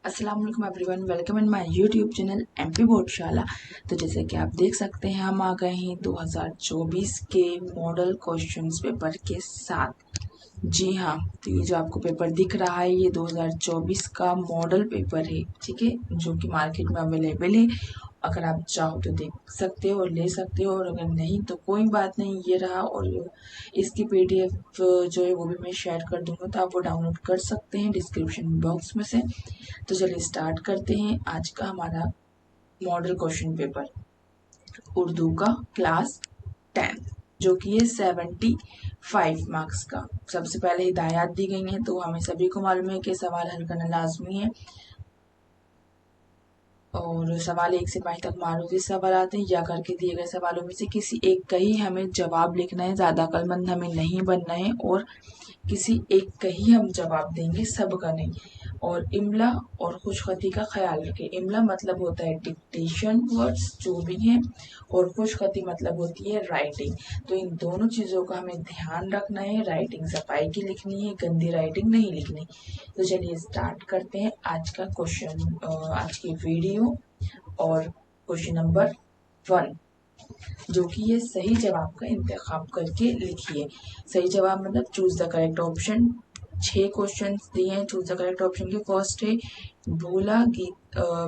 अस्सलाम वालेकुम everyone, welcome in my YouTube channel MP Boardshala. तो जैसे कि आप देख सकते हैं, हम आ गए हैं 2024 के मॉडल क्वेश्चंस पेपर के साथ। जी हाँ, तो ये जो आपको पेपर दिख रहा है ये 2024 का मॉडल पेपर है, ठीक है, जो कि मार्केट में अवेलेबल है। अगर आप चाहो तो देख सकते हो और ले सकते हो, और अगर नहीं तो कोई बात नहीं, ये रहा। और इसकी पीडीएफ जो है वो भी मैं शेयर कर दूंगा, तो आप वो डाउनलोड कर सकते हैं डिस्क्रिप्शन बॉक्स में से। तो चलिए स्टार्ट करते हैं आज का हमारा मॉडल क्वेश्चन पेपर उर्दू का क्लास 10, जो कि है 75 मार्क्स का। सबसे पहले हिदायत दी गई हैं, तो हमें सभी को मालूम है कि सवाल हल करना लाजमी है, और सवाल 1 से 5 तक मारूफी सवाल आते हैं, या करके दिए गए सवालों में से किसी एक का ही हमें जवाब लिखना है। ज्यादा अक्लमंद हमें नहीं बनना है, और किसी एक का ही हम जवाब देंगे, सबका नहीं। और इमला और खुशखती का ख्याल रखें। इमला मतलब होता है डिक्टेशन वर्ड्स जो भी हैं, और खुशखती मतलब होती है राइटिंग। तो इन दोनों चीज़ों का हमें ध्यान रखना है। राइटिंग सफाई की लिखनी है, गंदी राइटिंग नहीं लिखनी। तो चलिए स्टार्ट करते हैं आज का क्वेश्चन, आज की वीडियो। और क्वेश्चन नंबर 1, जो कि ये सही जवाब का इंतखाब करके लिखिए। सही जवाब मतलब choose the correct option. 6 question दिए हैं, चूज द करेक्ट ऑप्शन के। फर्स्ट है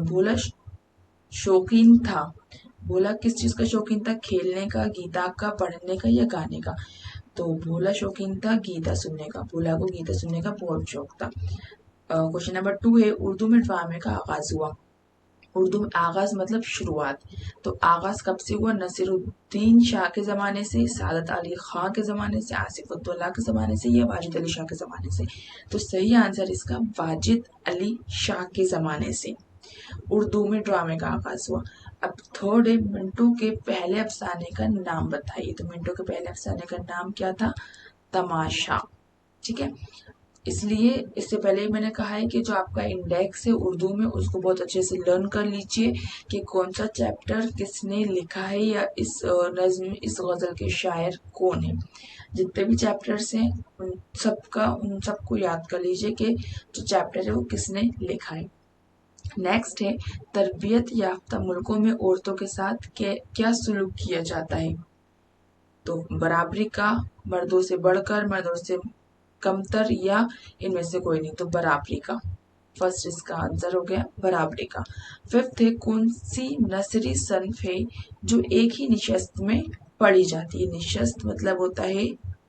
भोला शौकीन था। भोला किस चीज का शौकीन था? खेलने का, गीता का, पढ़ने का, या गाने का? तो भोला शौकीन था गीता सुनने का। भोला को गीता सुनने का बहुत शौक था। क्वेश्चन नंबर 2 है उर्दू में ड्रामे का आगाज हुआ। उर्दू में आगाज मतलब शुरुआत। तो आगाज कब से हुआ? नसीरुद्दीन शाह के जमाने से, सादत अली खां के जमाने से, आसिफ उद्दौला के जमाने से, या वाजिद अली शाह के जमाने से? तो सही आंसर इसका वाजिद अली शाह के जमाने से उर्दू में ड्रामे का आगाज हुआ। अब थर्ड है मिंटो के पहले अफसाने का नाम बताइए। तो मिंटो के पहले अफसाने का नाम क्या था? तमाशा। ठीक है, इसलिए इससे पहले मैंने कहा है कि जो आपका इंडेक्स है उर्दू में, उसको बहुत अच्छे से लर्न कर लीजिए कि कौन सा चैप्टर किसने लिखा है, या इस नज्म, इस गजल के शायर कौन है। जितने भी चैप्टर्स हैं उन सबको याद कर लीजिए कि जो चैप्टर है वो किसने लिखा है। नेक्स्ट है तरबियत याफ्ता मुल्कों में औरतों के साथ क्या सलूक किया जाता है? तो बराबरी का, मर्दों से बढ़कर, मर्दों से कमतर, या इनमें से कोई नहीं। तो बराबरी का, फर्स्ट इसका आंसर हो गया बराबरी का। फिफ्थ है कौन सी नसरी सनफ है जो एक ही निशस्त में पढ़ी जाती है? निशस्त मतलब होता है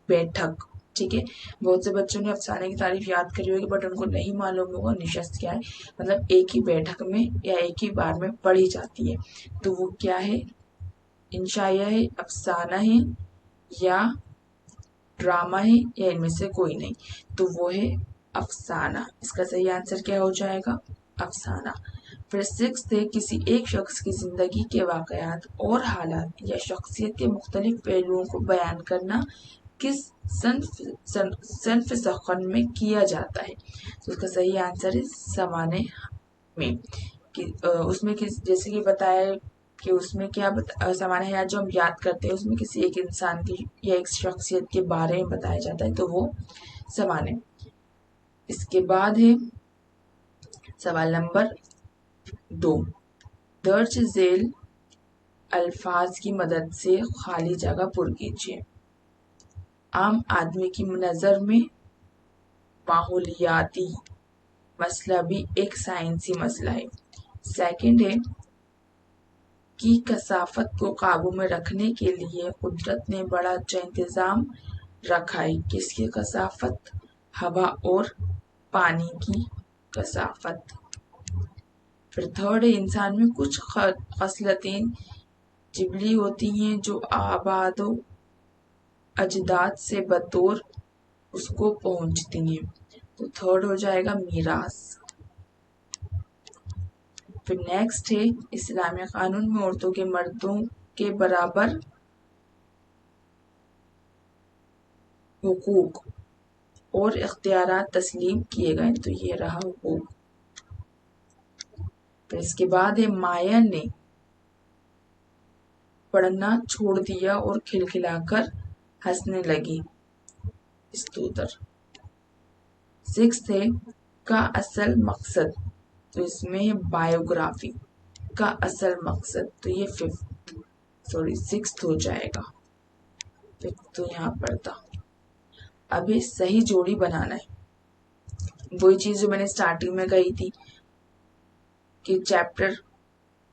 बैठक। ठीक है, बहुत से बच्चों ने अफसाने की तारीफ याद करी होगी, बट उनको नहीं मालूम होगा निशस्त क्या है। मतलब एक ही बैठक में या एक ही बार में पढ़ी जाती है। तो वो क्या है? इंशाया है, अफसाना है, या ड्रामा है, या इनमें से कोई नहीं। तो वो है अफसाना। इसका सही आंसर क्या हो जाएगा? अफसाना। फिर सिक्स है किसी एक शख्स की जिंदगी के वाकयात और हालात या शख्सियत के मुख्तलिफ पहलुओं को बयान करना किस सन्फ सखन में किया जाता है? तो उसका सही आंसर है समाने में। उसमें किस, जैसे कि बताया कि उसमें क्या सामान्य हयात जो हम याद करते हैं उसमें किसी एक इंसान की या एक शख्सियत के बारे में बताया जाता है, तो वो सामान्य। इसके बाद है सवाल नंबर 2, दर्ज झेल अल्फाज की मदद से खाली जगह पुर कीजिए। आम आदमी की नजर में माहौलियाती मसला भी एक साइंसी मसला है। सेकंड है की कसाफत को काबू में रखने के लिए कुदरत ने बड़ा अच्छा इंतजाम रखा है। किसकी कसाफत? हवा और पानी की कसाफत। फिर थर्ड है इंसान में कुछ खसलतें जिबली होती हैं जो आबादो अजदाद से बतौर उसको पहुंचती हैं। तो थर्ड हो जाएगा मीरास। फिर नेक्स्ट है इस्लामी कानून में औरतों के मर्दों के बराबर हुकूक और इख्तियारात तस्लीम किए गए। तो ये रहा हुकूक। फिर इसके बाद है माया ने पढ़ना छोड़ दिया और खिलखिलाकर हंसने लगी। स्तोत्र। सिक्स्थ है का असल मकसद تو اس میں ہے بایوگرافی کا اصل مقصد، تو یہ 6th ہو جائے گا، 5th تو یہاں پر تھا۔ اب یہ صحیح جوڑی بنانا ہے، وہی چیز جو میں نے اسٹارٹنگ میں کہی تھی کہ چیپٹر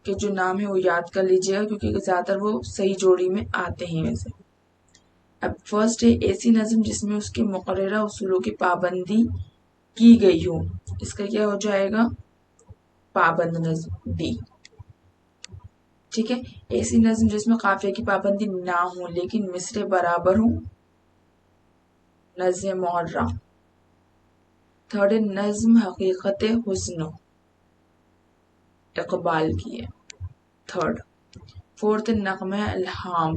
کے جو نام ہے وہ یاد کر لیجیے گا، کیونکہ زیادہ تر وہ صحیح جوڑی میں آتے ہیں ویسے۔ اب فرسٹ ہے ایسی نظم جس میں اس کے مقررہ اصولوں کی پابندی کی گئی ہو، اس کا کیا ہو جائے گا؟ پابند نظم، ڈی۔ ٹھیک ہے، ایسی نظم جس میں قافیہ کی پابندی نہ ہو لیکن مصرے برابر ہوں، نظم معرہ۔ تھرڈ ہے نظم حقیقت حسن و اقبال کی ہے، تھرڈ۔ فورتھ نغمہ الہام،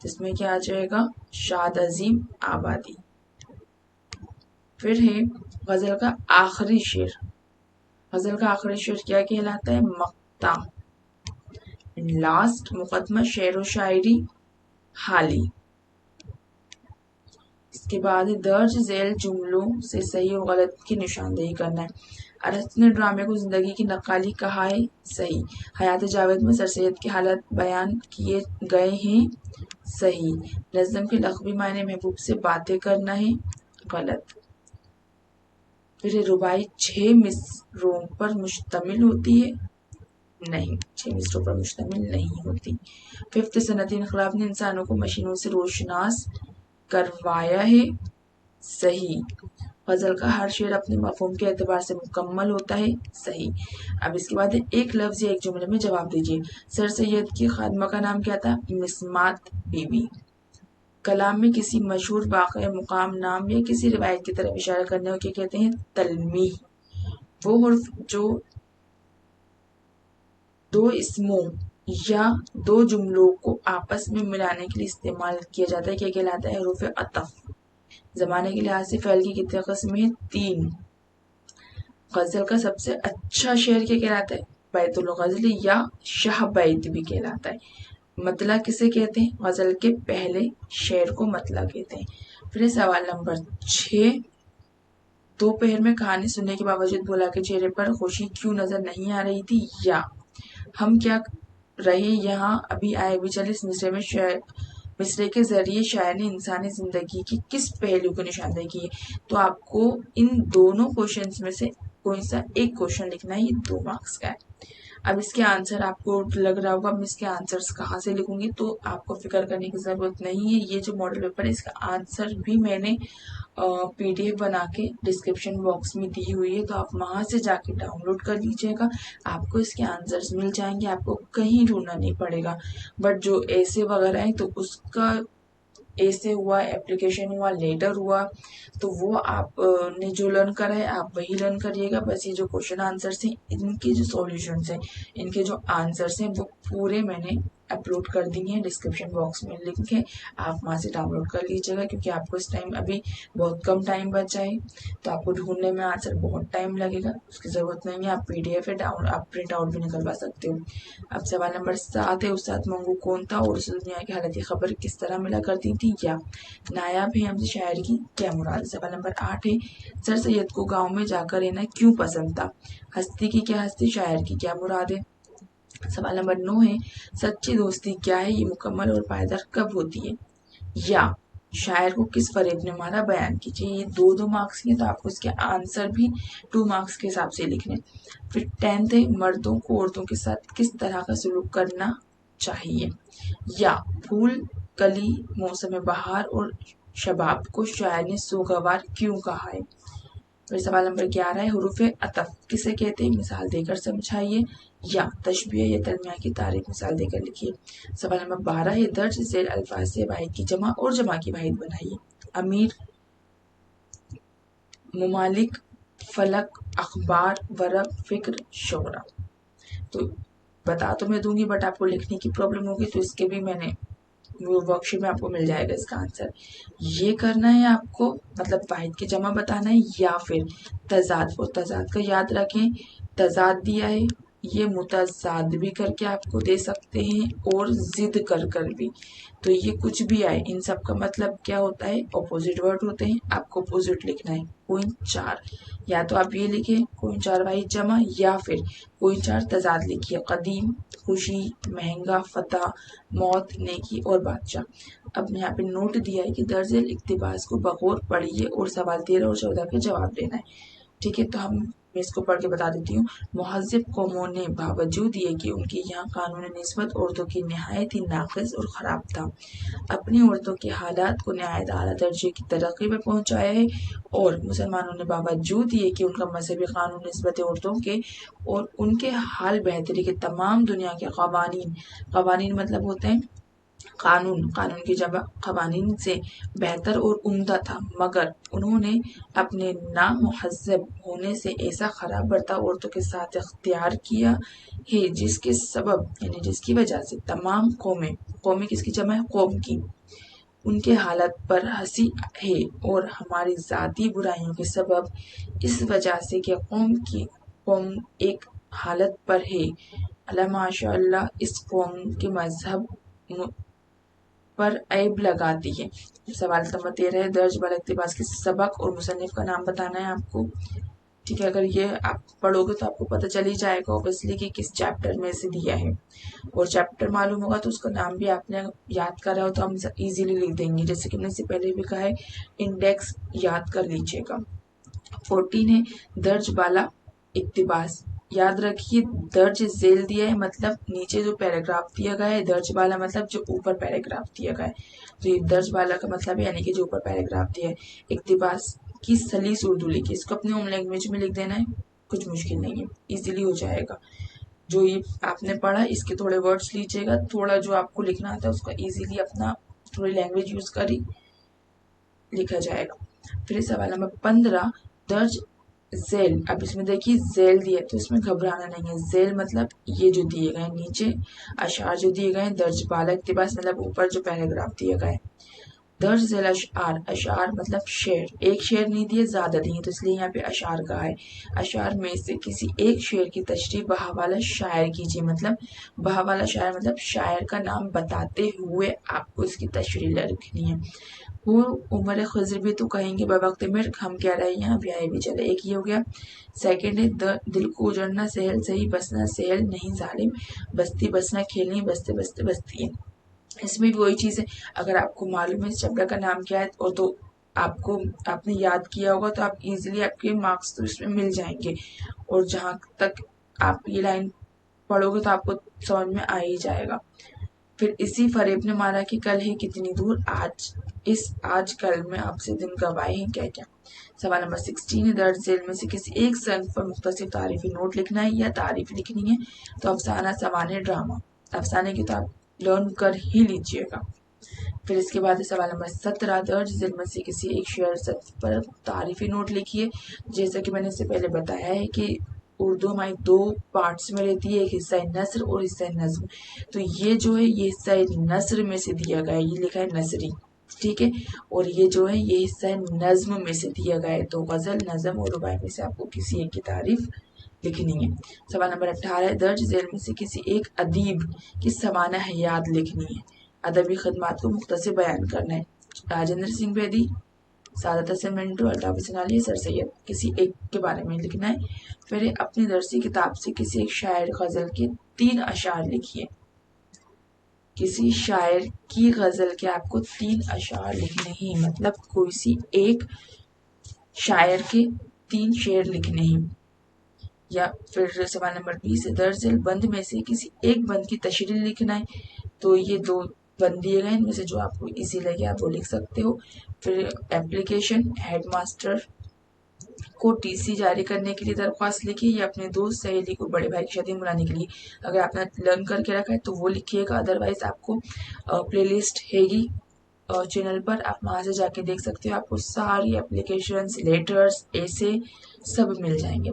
جس میں کیا آ جائے گا؟ شاد عظیم آبادی۔ پھر ہے غزل کا آخری شعر، غزل کا آخری شعر کیا کہلاتا ہے؟ مقطع۔ لاسٹ مقدمہ شعر و شاعری حالی۔ اس کے بعد درج ذیل جملوں سے صحیح و غلط کی نشاندہی کرنا ہے۔ ارسطو نے ڈرامے کو زندگی کی نقالی کہا ہے، صحیح۔ حیات جاوید میں سر سید کے حالات بیان کیے گئے ہیں، صحیح۔ نظم کے لغوی معنی محبوب سے باتیں کرنا ہے، غلط۔ پھر رباعی 6 مصروں پر مشتمل ہوتی ہے، نہیں، 6 مصروں پر مشتمل نہیں ہوتی۔ ففتھ صنعتی انقلاب نے انسانوں کو مشینوں سے روشناس کروایا ہے، صحیح۔ غزل کا ہر شعر اپنے مفہوم کے اعتبار سے مکمل ہوتا ہے، صحیح۔ اب اس کے بعد ایک لفظ یا ایک جملے میں جواب دیجیے۔ سر سید کی خادمہ کا نام کیا تھا؟ مسمات بی بی۔ کلام میں کسی مشہور واقعہ، مقام، نام یا کسی روایت کی طرف اشارہ کرنے کو کیا کہتے ہیں؟ تلمیح۔ وہ حرف جو دو اسموں یا دو جملوں کو آپس میں ملانے کے لیے استعمال کیا جاتا ہے کیا کہلاتا ہے؟ حروف عطف۔ زمانے کے لحاظ سے فعل کی کتنے قسم ہیں؟ 3۔ غزل کا سب سے اچھا شعر کیا کہلاتا ہے؟ بیت الغزل یا شاہ بیت بھی کہلاتا ہے۔ مطلع کسے کہتے ہیں؟ غزل کے پہلے شعر کو مطلع کہتے ہیں۔ پھر سوال نمبر 6، دوپہر میں کہانی سننے کے باوجود بھولا کے چہرے پر خوشی کیوں نظر نہیں آ رہی تھی؟ یا ہم کیا رہے یہاں ابھی آئے بھی چلے۔ اس مصرے کے ذریعے شاعر نے انسانی زندگی کی کس پہلو کو نشاندہی کی ہے؟ تو آپ کو ان دونوں کوشچنز میں سے کوئی سا ایک کوشچن لکھنا ہے، یہ 2 مارکس کا ہے۔ اب اس کے آنسر آپ کو لگ رہا ہوگا میں اس کے آنسرز کہاں سے لکھوں گی، تو آپ کو فکر کرنے کی ضرورت نہیں ہے۔ یہ جو ماڈل پیپر ہے اس کا آنسر بھی میں نے PDF بنا کے ڈسکرپشن باکس میں دی ہوئی ہے، تو آپ وہاں سے جا کے ڈاؤن لوڈ کر لیجیے گا، آپ کو اس کے آنسرز مل جائیں گے، آپ کو کہیں ڈھونڈنا نہیں پڑے گا۔ بٹ جو ایسے وغیرہ ہیں تو اس کا ایسے ہوا، اپلیکیشن ہوا، لیٹر ہوا، تو وہ آپ نے جو لرن کرا ہے آپ وہی لرن کریے گا۔ بس یہ جو کوشچن آنسرس ہیں ان کے جو سولوشنس ہیں، ان کے جو آنسرس ہیں وہ پورے میں نے اپلوڈ کر دی ہیں ڈسکرپشن باکس میں، لنک ہے، آپ وہاں سے ڈاؤن لوڈ کر لیجیے گا، کیونکہ آپ کو اس ٹائم ابھی بہت کم ٹائم بچا ہے، تو آپ کو ڈھونڈنے میں آنسر بہت ٹائم لگے گا، اس کی ضرورت نہیں ہے۔ آپ PDF ہے آپ پرنٹ آؤٹ بھی نکلوا سکتے ہو۔ اب سوال نمبر 7 ہے، استاد منگو کون تھا اور اس دنیا کی حالت کی خبر کس طرح ملا کرتی تھی؟ یا نایاب ہے ہم سے شاعر کی کیا مراد ہے؟ سوال نمبر 8 ہے، سر سید کو گاؤں میں جا کر رہنا کیوں پسند تھا؟ ہستی کی کیا ہستی، شاعر کی کیا مراد ہے؟ سوال نمبر 9 ہے، سچی دوستی کیا ہے، یہ مکمل اور پائیدار کب ہوتی ہے؟ یا شاعر کو کس فریب نے مارا، بیان کیجیے۔ یہ 2 مارکس کے، تو آپ کو اس کے آنسر بھی 2 مارکس کے حساب سے لکھنے۔ پھر 10th ہے، مردوں کو عورتوں کے ساتھ کس طرح کا سلوک کرنا چاہیے؟ یا پھول کلی موسم بہار اور شباب کو شاعر نے سوگوار کیوں کہا ہے؟ پھر سوال نمبر 11 ہے، حروف عطف کسے کہتے ہیں، مثال دے کر سمجھائیے۔ یا تشبیہ یا تلمیح کی تعریف مثال دے کر لکھیے۔ سوال نمبر 12 ہے، درج ذیل الفاظ سے واحد کی جمع اور جمع کی واحد بنائیے۔ امیر، ممالک، فلک، اخبار، ورق، فکر، شعرا۔ تو بتا تو میں دوں گی بٹ آپ کو لکھنے کی پرابلم ہوگی، تو اس کے بھی میں نے وہ ورک شیٹ میں آپ کو مل جائے گا اس کا آنسر۔ یہ کرنا ہے آپ کو، مطلب واحد کی جمع بتانا ہے یا پھر تضاد کا یاد رکھیں، تضاد دیا ہے ये मुतज़ाद भी करके आपको दे सकते हैं और जिद कर कर भी। तो ये कुछ भी आए, इन सब का मतलब क्या होता है, ऑपोजिट वर्ड होते हैं। आपको ऑपोजिट लिखना है। कोई चार, या तो आप ये लिखे कोई चार वाहिद जमा, या फिर कोई चार तजाद लिखिए। कदीम, खुशी, महंगा, फतह, मौत, नेकी और बादशाह। अब यहाँ पे नोट दिया है कि दर्ज इक्तिबास को बगौर पढ़िए और सवाल 13 और 14 के जवाब देना है। ठीक है, तो मैं इसको पढ़ के बता देती हूँ। मुहज़्ज़ब कौमों ने बावजूद ये कि उनकी यहाँ कानून निस्बत औरतों की नहायत ही नाक़िस और ख़राब था, अपनी औरतों के हालात को नहायत आला दर्जे की तरक्की में पहुँचाया है। और मुसलमानों ने बावजूद ये कि उनका मजहबी कानून निस्बत औरतों के और उनके हाल बेहतरी के तमाम दुनिया के कवानीन मतलब होते हैं कानून की जगह कवानीन से बेहतर और उम्दा था, मगर उन्होंने अपने नामुहज़्ज़ब होने से ऐसा खराब बर्ताव औरतों के साथ इख्तियार किया है जिसके सबब यानी जिसकी वजह से तमाम कौमें किसकी जमा है, कौम की, उनके हालत पर हंसी है। और हमारी ज़ाती बुराइयों के सबब इस वजह से कि कौम एक हालत पर है, अल्लाह माशाअल्लाह इस कौम के मजहब पर ऐब लगाती है। सवाल नंबर 13 है, दर्ज वाला इक़्तिबास के सबक और मुसन्निफ का नाम बताना है आपको। ठीक है, अगर ये आप पढ़ोगे तो आपको पता चल ही जाएगा ऑब्वियसली कि किस चैप्टर में से दिया है, और चैप्टर मालूम होगा तो उसका नाम भी आपने याद करा हो तो हम इजीली लिख देंगे। जैसे कि मैंने इससे पहले भी कहा है, इंडेक्स याद कर लीजिएगा। 14 है, दर्ज वाला इक़्तिबास। याद रखिए, दर्ज झेल दिया है मतलब नीचे जो पैराग्राफ दिया गया है, दर्ज वाला मतलब जो ऊपर पैराग्राफ दिया गया है। तो ये दर्ज वाला का मतलब है यानी कि जो ऊपर पैराग्राफ दिया है। इक़्तिबास की सलीस उर्दू लिखी, इसको अपने होम लैंग्वेज में लिख देना है, कुछ मुश्किल नहीं है, इजीली हो जाएगा। जो ये आपने पढ़ा इसके थोड़े वर्ड्स लीजिएगा, थोड़ा जो आपको लिखना आता है उसका इजीली अपना थोड़ी लैंग्वेज यूज करी लिखा जाएगा। फिर सवाल नंबर 15, दर्ज झेल। अब इसमें देखिए झेल दिया तो इसमें घबराना नहीं है। झेल मतलब ये जो दिए गए नीचे अशार जो दिए गए, दर्ज बाला इक़्तिबास मतलब ऊपर जो पैराग्राफ दिया गया है। दर्ज झेल अशार, अशार मतलब शेर, एक शेर नहीं दिए ज्यादा दिए तो इसलिए यहाँ पे अशार कहा है। अशार में से किसी एक शेर की तशरीह बहावाला शायर कीजिए, मतलब बहावाला शायर मतलब शायर का नाम बताते हुए आपको इसकी तशरीह लिखनी है। वो उमर खज़र भी तो कहेंगे बवक्त मिर्क, हम कह रहे हैं यहाँ ब्याह भी चले, एक ही हो गया। सेकंड है, दिल को उजड़ना सहल सही, बसना सहल नहीं जालिम, बस्ती बसना खेल नहीं, बसते बसते बस्ती है। इसमें भी वही चीज़ है, अगर आपको मालूम है इस चैप्टर का नाम क्या है और तो आपने याद किया होगा तो आप इजीली आपके मार्क्स तो इसमें मिल जाएंगे। और जहाँ तक आप ये लाइन पढ़ोगे तो आपको समझ में आ ही जाएगा। फिर इसी फरेब ने मारा कि कल है कितनी दूर, आज कल में आपसे दिन गवाए हैं क्या क्या। सवाल नंबर 16 है, दर्ज झेल में से किसी एक संग पर मुख्तसर तारीफी नोट लिखना है या तारीफ लिखनी है। तो अफसाना, सवाने, ड्रामा। अफसाने की तो आप लर्न कर ही लीजिएगा। फिर इसके बाद सवाल नंबर 17, दर्ज झेल में से किसी एक शेर पर तारीफी नोट लिखिए। जैसा कि मैंने इससे पहले बताया है कि उर्दू हमारी दो पार्ट्स में रहती है, एक हिस्सा नसर और हिस्सा नज्म। तो ये जो है ये हिस्सा नसर में से दिया गया है, ये लिखा है नसरी, ठीक है। और ये जो है ये हिस्सा नज्म में से दिया गया है। तो गजल, नज्म और रुबाई में से आपको किसी एक की तारीफ लिखनी है। सवाल नंबर 18, दर्ज झेल में से किसी एक अदीब की सवाना हयात लिखनी है। अदबी खदमात को मुख्तसर बयान करना है। राजेंद्र सिंह बेदी, सादत हसन मिंटू, अल्ताफ हसन अली, सर सैयद, किसी एक के बारे में लिखना है। फिर अपनी दरसी किताब से किसी एक शायर गजल के 3 अशार लिखिए। किसी शायर की गजल के आपको 3 अशार लिखने ही, मतलब कोई सी एक शायर के 3 शेर लिखने ही। या फिर सवाल नंबर 20 है, दर्ज बंद में से किसी एक बंद की तशरीह लिखना है। तो ये 2 बंद दिए गए, इनमें से जो आपको इजी लगे आप वो लिख सकते हो। फिर एप्लीकेशन, हेडमास्टर को टीसी जारी करने के लिए दरख्वास्त लिखिए या अपने दोस्त सहेली को बड़े भाई की शादी मनाने के लिए। अगर आपने लर्न करके रखा है तो वो लिखिएगा, अदरवाइज आपको प्लेलिस्ट हैगी चैनल पर, आप वहाँ से जाके देख सकते हो, आपको सारी एप्लीकेशंस, लेटर्स, ऐसे सब मिल जाएंगे।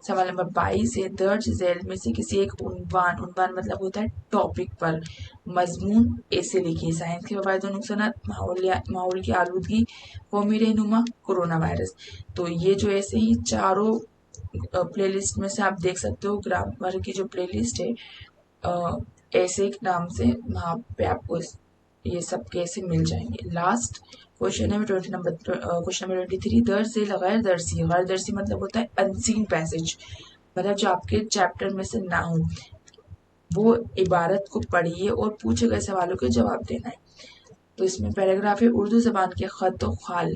सवाल नंबर 22 है, दर्ज झेल में से किसी एक उन्वान मतलब होता है टॉपिक पर मजमून ऐसे लिखिए। साइंस के फवायद और नुकसानात, माहौल की आलूदगी, कौमी रहनुमा, कोरोना वायरस। तो ये जो ऐसे ही चारों प्ले लिस्ट में से आप देख सकते हो, ग्रामर की जो प्ले लिस्ट है ऐसे एक नाम से, वहाँ पे आपको ये सब कैसे मिल जाएंगे। लास्ट क्वेश्चन है क्वेश्चन नंबर 23, दर्ज गैर दर्सी। गैर दर्सी मतलब होता है अनसीन पैसेज, मतलब जो आपके चैप्टर में से ना हो, वो इबारत को पढ़िए और पूछे गए सवालों के जवाब देना है। तो इसमें पैराग्राफ है, उर्दू जबान के खत व खाल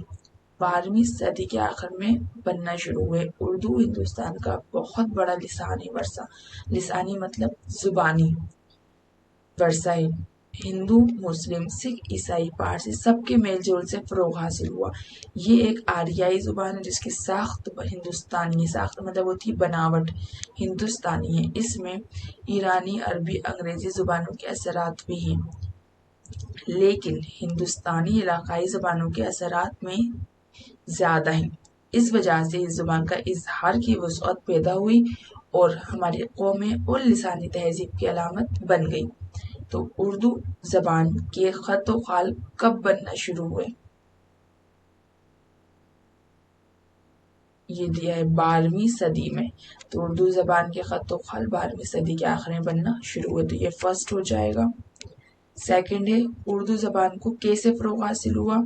12वीं सदी के आखिर में बनना शुरू हुए। उर्दू हिंदुस्तान का बहुत बड़ा लिसानी वर्षा, लिसानी मतलब जुबानी वर्षा है। हिंदू, मुस्लिम, सिख, ईसाई, पारसी सबके मेलजोल से फरोग हासिल हुआ। ये एक आर्याई जुबान है जिसकी साख्त हिंदुस्तानी, साख्त मतलब होती है बनावट, हिंदुस्तानी है। इसमें ईरानी, अरबी, अंग्रेजी जुबानों के असरात भी हैं, लेकिन हिंदुस्तानी इलाकाई ज़बानों के असरात में ज़्यादा हैं। इस वजह से इस ज़ुबान का इजहार की वसअत पैदा हुई और हमारी कौमें और लिसानी तहजीब की अलामत बन गई। तो उर्दू ज़बान के ख़त व ख़ाल कब बनना शुरू हुए? ये दिया है 12वीं सदी में। तो उर्दू ज़बान के ख़त व ख़ाल 12वीं सदी के आखिर में बनना शुरू हुए, तो ये फर्स्ट हो जाएगा। सेकंड है, उर्दू ज़बान को कैसे फ़रोग़ हासिल हुआ?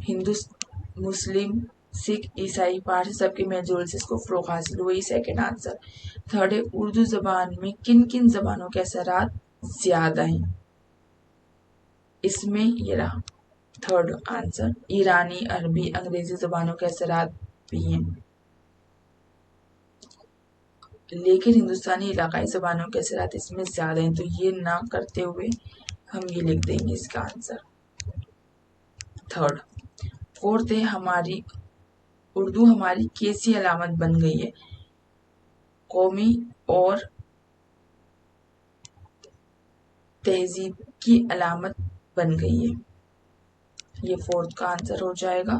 हिंदू, मुस्लिम, सिख, ईसाई, पारसी सबके मेलजोल से इसको फ़रोग़ हासिल हुआ, ये सेकंड आंसर। थर्ड है, उर्दू ज़बान में किन किन ज़बानों के असरात ज़्यादा हैं? इसमें ये रहा थर्ड आंसर, ईरानी, अरबी, अंग्रेजी ज़बानों के असरात भी हैं, लेकिन हिंदुस्तानी इलाकाई ज़बानों के असरात इसमें ज़्यादा हैं। तो ये ना करते हुए हम ये लिख देंगे इसका आंसर थर्ड। फोर्थ है, हमारी उर्दू हमारी कैसी अलामत बन गई है? कौमी और तहजीब की अलामत बन गई है, ये फोर्थ का आंसर हो जाएगा।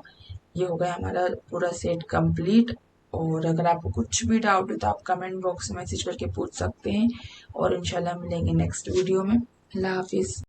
ये हो गया हमारा पूरा सेट कंप्लीट। और अगर आपको कुछ भी डाउट हो तो आप कमेंट बॉक्स में मैसेज करके पूछ सकते हैं, और इंशाल्लाह मिलेंगे नेक्स्ट वीडियो में। अल्लाह हाफिज़।